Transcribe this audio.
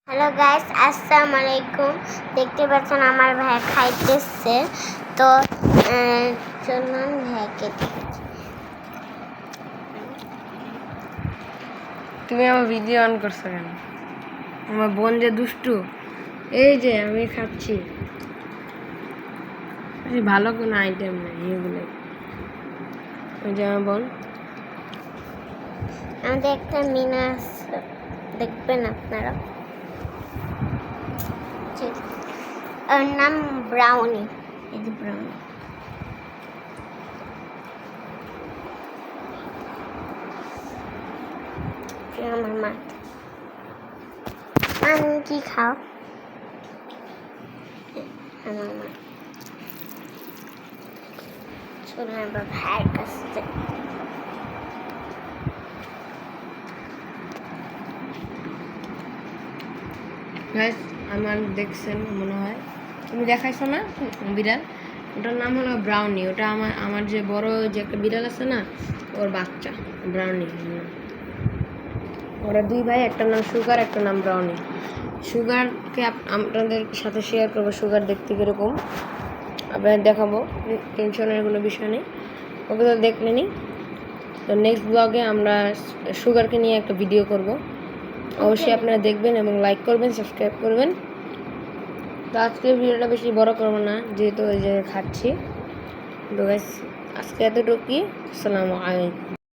Hello guys, আসসালামু আলাইকুম। দেখতে পাচ্ছেন আমার ভাই খাইতেছে, তো চলুন ভাইকে তুমি আমার ভিডিও অন করছো কেন? আমার বোন যে দুষ্টু, এই যে আমি খাচ্ছি, ভালো কোনো আইটেম নেই এগুলো। ওই যে আমার বোন, আমাদের একটা মিনা দেখবেন আপনারা, ওর নাম ব্রাউনি। এই যে ব্রাউনি, আমার মা কি খাও? আমার মা চলুন আবার ভাইয়ের কাছে। আমার দেখছেন মনে হয়, তুমি দেখাইছো না বিড়াল, ওটার নাম হলো ব্রাউনি। ওটা আমার যে বড় যে একটা বিড়াল আছে না, ওর বাচ্চা ব্রাউনি। ওরা দুই ভাই, একটা নাম সুগার, একটা নাম ব্রাউনি। সুগারকে আপনাদের সাথে শেয়ার করবো, সুগার দেখতে কীরকম আপনাদের দেখাবো, টেনশনের কোনো বিষয় নেই, ওকে তো দেখলেনি। তো নেক্সট ব্লগে আমরা সুগারকে নিয়ে একটা ভিডিও করব, অবশ্যই আপনারা দেখবেন এবং লাইক করবেন, সাবস্ক্রাইব করবেন। তো আজকে ভিডিওটা বেশি বড় করবো না, যেহেতু ওই যে খাচ্ছি। তো গাইস, আজকে এতটুকুই। আসসালামু আলাইকুম।